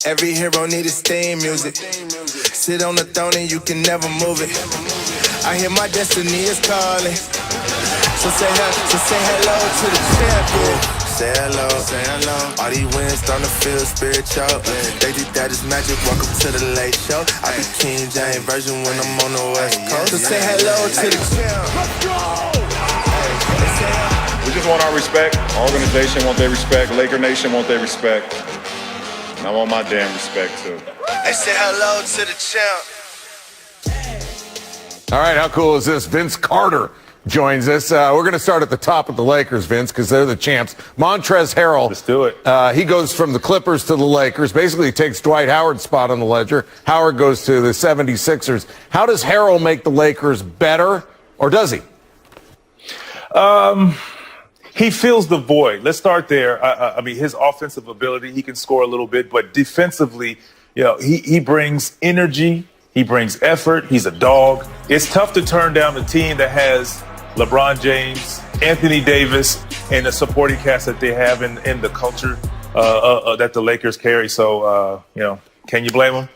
Every hero needs theme music. Sit on the throne and you can never move it. I hear my destiny is calling. So say hello to the champion. Say hello, say hello. All these wins starting to feel spiritual. They think that is magic, welcome to the late show. I be King James version when I'm on the West Coast. So say hello to the champ. Let's go! We just want our respect. Our organization want their respect. Laker Nation want their respect. And I want my damn respect too. They say hello to the champ. All right, how cool is this? Vince Carter joins us. We're going to start at the top of the Lakers, Vince, because they're the champs. Montres Harrell. Let's do it. He goes from the Clippers to the Lakers. Basically takes Dwight Howard's spot on the ledger. Howard goes to the 76ers. How does Harrell make the Lakers better, or does he? He fills the void. Let's start there. I mean, his offensive ability, he can score a little bit, but defensively, he brings energy. He brings effort. He's a dog. It's tough to turn down a team that has LeBron James, Anthony Davis, and the supporting cast that they have in the culture that the Lakers carry. So, can you blame them?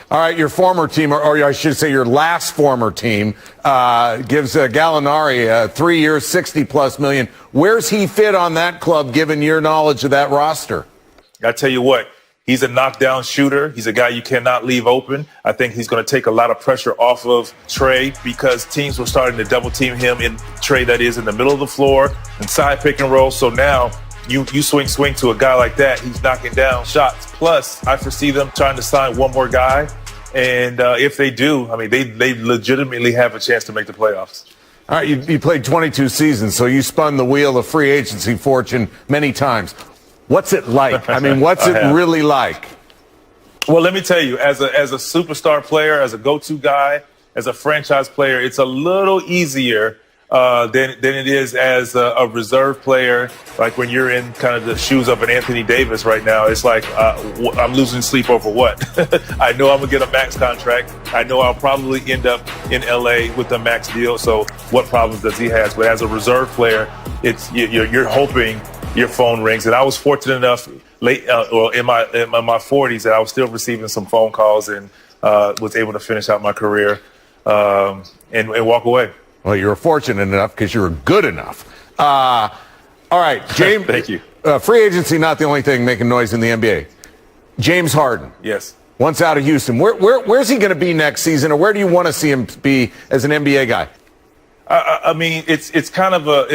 All right, your former team, or I should say your last former team, gives Gallinari 3 years, $60+ million. Where's he fit on that club, given your knowledge of that roster? I tell you what, he's a knockdown shooter. He's a guy you cannot leave open. I think he's going to take a lot of pressure off of Trey because teams were starting to double team him in Trey, that is in the middle of the floor and side pick and roll. So now you swing to a guy like that. He's knocking down shots. Plus, I foresee them trying to sign one more guy. And if they do, I mean, they legitimately have a chance to make the playoffs. All right, you played 22 seasons, so you spun the wheel of free agency fortune many times. What's it like? I mean, what's it really like? Well, let me tell you, as a superstar player, as a go-to guy, as a franchise player, it's a little easier than it is as a reserve player. Like when you're in kind of the shoes of an Anthony Davis right now, it's like I'm losing sleep over what? I know I'm gonna get a max contract. I know I'll probably end up in LA with a max deal. So what problems does he have? But as a reserve player, it's you're hoping your phone rings. And I was fortunate enough in my 40s that I was still receiving some phone calls and was able to finish out my career and walk away. Well, you were fortunate enough because you were good enough. All right, James. Thank you. Free agency, not the only thing making noise in the NBA. James Harden. Yes. Once out of Houston. Where's he going to be next season, or where do you want to see him be as an NBA guy? I mean, it's kind of a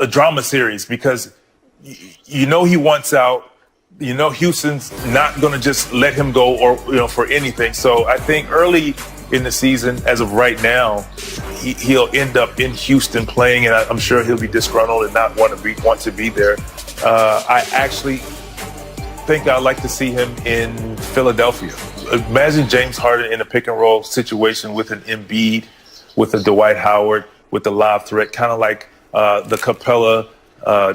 drama series because he wants out. Houston's not going to just let him go or for anything. So I think early in the season, as of right now, he'll end up in Houston playing, and I'm sure he'll be disgruntled and not want to be there. I actually think I'd like to see him in Philadelphia. Imagine James Harden in a pick and roll situation with an Embiid, with a Dwight Howard, with the lob threat, kind of like the Capella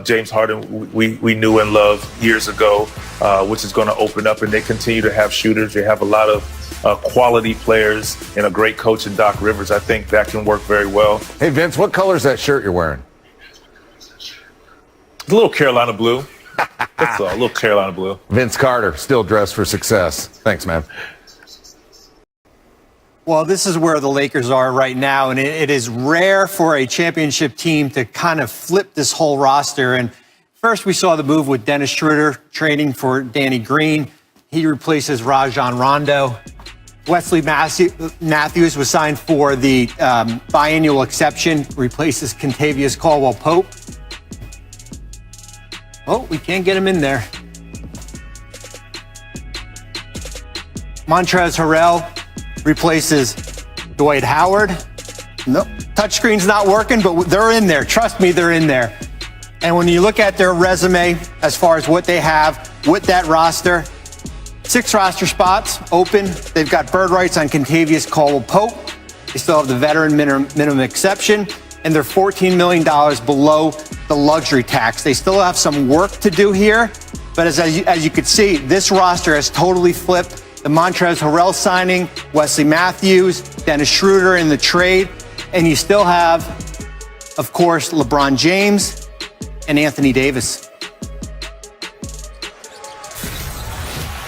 James Harden we knew and loved years ago, which is going to open up, and they continue to have shooters. They have a lot of quality players and a great coach in Doc Rivers. I think that can work very well. Hey, Vince, what color is that shirt you're wearing? It's a little Carolina blue. That's a little Carolina blue. Vince Carter, still dressed for success. Thanks, man. Well, this is where the Lakers are right now, and it is rare for a championship team to kind of flip this whole roster. And first, we saw the move with Dennis Schroeder trading for Danny Green. He replaces Rajon Rondo. Wesley Matthews was signed for the biannual exception, replaces Kentavious Caldwell-Pope. Oh, we can't get him in there. Montres Harrell replaces Dwight Howard. Nope, touchscreen's not working, but they're in there. Trust me, they're in there. And when you look at their resume, as far as what they have with that roster, 6 roster spots open. They've got bird rights on Kentavious Caldwell-Pope. They still have the veteran minimum exception, and they're $14 million below the luxury tax. They still have some work to do here, but as you could see, this roster has totally flipped. The Montrezl Harrell signing, Wesley Matthews, Dennis Schroeder in the trade, and you still have, of course, LeBron James and Anthony Davis.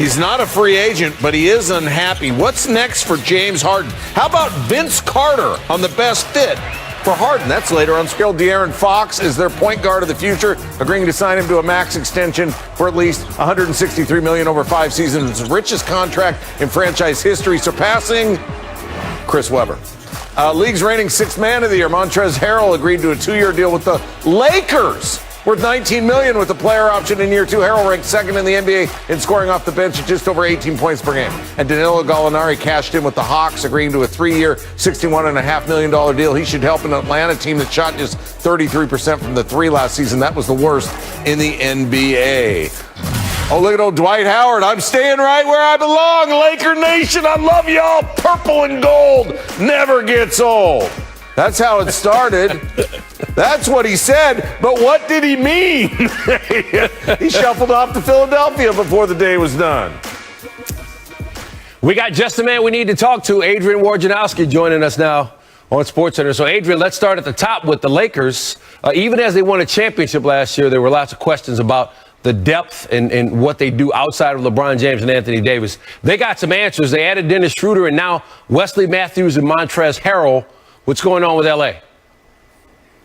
He's not a free agent, but he is unhappy. What's next for James Harden? How about Vince Carter on the best fit for Harden? That's later on Skill. De'Aaron Fox is their point guard of the future, agreeing to sign him to a max extension for at least $163 million over 5 seasons. His richest contract in franchise history, surpassing Chris Webber. League's reigning sixth man of the year, Montres Harrell, agreed to a 2-year deal with the Lakers, worth $19 million with a player option in year 2. Harrell ranked second in the NBA in scoring off the bench at just over 18 points per game. And Danilo Gallinari cashed in with the Hawks, agreeing to a 3-year, $61.5 million deal. He should help an Atlanta team that shot just 33% from the 3 last season. That was the worst in the NBA. Oh, look at old Dwight Howard. I'm staying right where I belong. Laker Nation, I love y'all. Purple and gold never gets old. That's how it started. That's what he said. But what did he mean? He shuffled off to Philadelphia before the day was done. We got just the man we need to talk to, Adrian Wojnarowski, joining us now on SportsCenter. So, Adrian, let's start at the top with the Lakers. Even as they won a championship last year, there were lots of questions about the depth and what they do outside of LeBron James and Anthony Davis. They got some answers. They added Dennis Schroeder and now Wesley Matthews and Montrezl Harrell. What's going on with L.A.?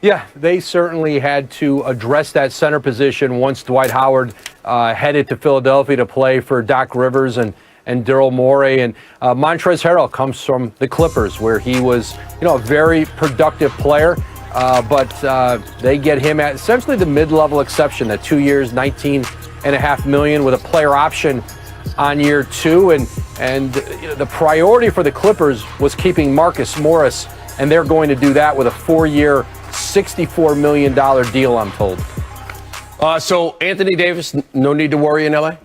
Yeah, they certainly had to address that center position once Dwight Howard headed to Philadelphia to play for Doc Rivers and Daryl Morey. And Montrezl Harrell comes from the Clippers, where he was, a very productive player. But they get him at essentially the mid-level exception, at 2 years, $19.5 million with a player option on year 2. And the priority for the Clippers was keeping Marcus Morris, and they're going to do that with a 4-year, $64 million deal, I'm told. So Anthony Davis, no need to worry in L.A.?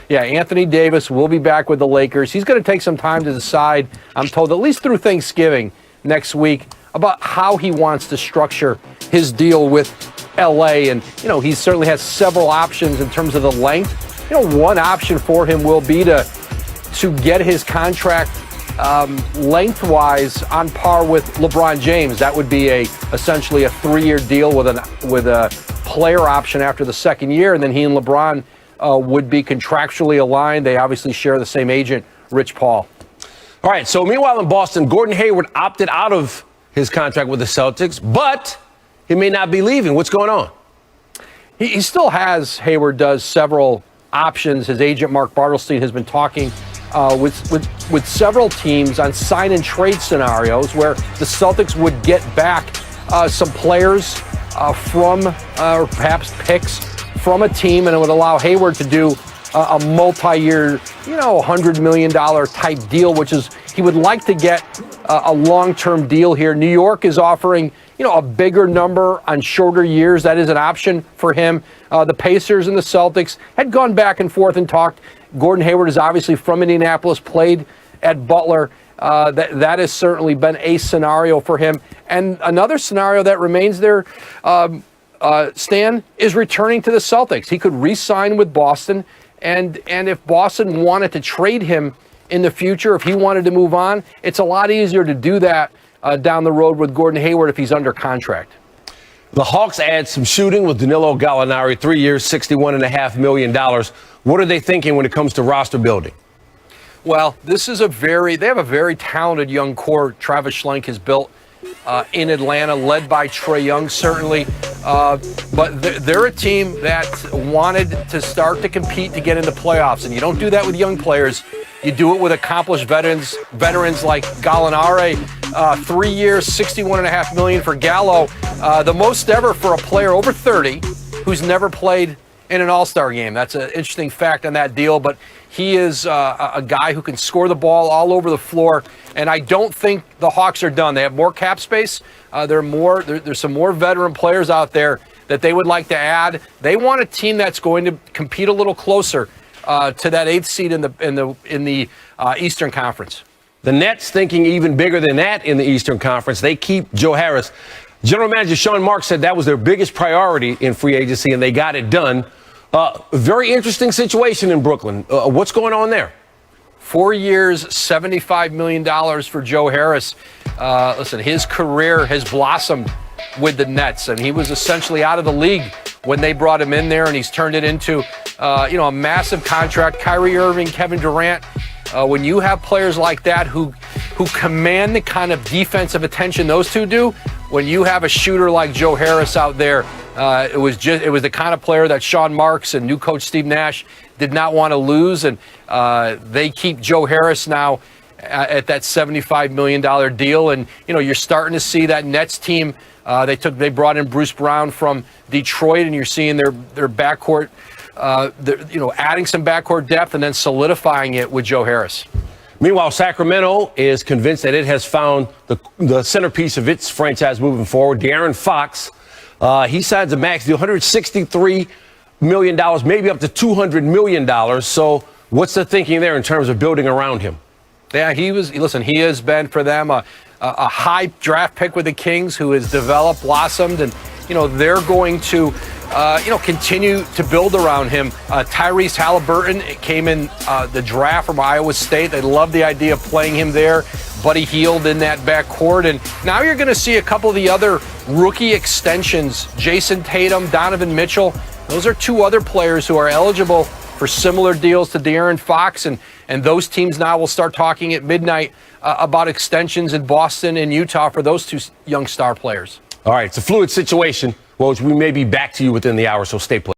Yeah, Anthony Davis will be back with the Lakers. He's going to take some time to decide, I'm told, at least through Thanksgiving next week, about how he wants to structure his deal with L.A. And, he certainly has several options in terms of the length. One option for him will be to get his contract lengthwise on par with LeBron James. That would be essentially a 3-year deal with a player option after the 2nd year, and then he and LeBron would be contractually aligned. They obviously share the same agent, Rich Paul. All right, so meanwhile in Boston, Gordon Hayward opted out of his contract with the Celtics, but he may not be leaving. What's going on? He still has, Hayward does, several options. His agent, Mark Bartelstein, has been talking with several teams on sign and trade scenarios where the Celtics would get back some players from, or perhaps picks from a team, and it would allow Hayward to do a multi-year, $100 million type deal, which is, he would like to get a long-term deal here. New York is offering, a bigger number on shorter years. That is an option for him. The Pacers and the Celtics had gone back and forth and talked. Gordon Hayward is obviously from Indianapolis, played at Butler. That has certainly been a scenario for him. And another scenario that remains there, Stan, is returning to the Celtics. He could re-sign with Boston. And if Boston wanted to trade him in the future, if he wanted to move on, it's a lot easier to do that down the road with Gordon Hayward if he's under contract. The Hawks add some shooting with Danilo Gallinari, 3 years, $61.5 million. What are they thinking when it comes to roster building? Well, they have a very talented young core Travis Schlenk has built in Atlanta, led by Trae Young, certainly. But they're a team that wanted to start to compete to get into playoffs. And you don't do that with young players. You do it with accomplished veterans like Gallinari. 3 years, $61.5 million for Gallo. The most ever for a player over 30 who's never played in an All-Star game. That's an interesting fact on that deal. But he is a guy who can score the ball all over the floor. And I don't think the Hawks are done. They have more cap space. There's some more veteran players out there that they would like to add. They want a team that's going to compete a little closer to that 8th seed in the Eastern Conference. The Nets thinking even bigger than that in the Eastern Conference. They keep Joe Harris. General Manager Sean Marks said that was their biggest priority in free agency, and they got it done. Very interesting situation in Brooklyn. What's going on there? 4 years, $75 million for Joe Harris. Listen, his career has blossomed with the Nets, and he was essentially out of the league when they brought him in there, and he's turned it into, a massive contract. Kyrie Irving, Kevin Durant. When you have players like that who command the kind of defensive attention those two do, when you have a shooter like Joe Harris out there, it was the kind of player that Sean Marks and new coach Steve Nash did not want to lose, and they keep Joe Harris now at that $75 million deal. And you're starting to see that Nets team. They brought in Bruce Brown from Detroit, and you're seeing their backcourt. Adding some backcourt depth and then solidifying it with Joe Harris. Meanwhile, Sacramento is convinced that it has found the centerpiece of its franchise moving forward. De'Aaron Fox, he signs a max deal, $163 million, maybe up to $200 million. So what's the thinking there in terms of building around him? Yeah, he has been for them a high draft pick with the Kings who has developed, blossomed, and they're going to continue to build around him. Tyrese Halliburton came in the draft from Iowa State. They love the idea of playing him there. Buddy Hield in that backcourt. And now you're going to see a couple of the other rookie extensions. Jason Tatum, Donovan Mitchell. Those are two other players who are eligible for similar deals to De'Aaron Fox. And those teams now will start talking at midnight about extensions in Boston and Utah for those two young star players. All right, it's a fluid situation. Well, we may be back to you within the hour, so stay put.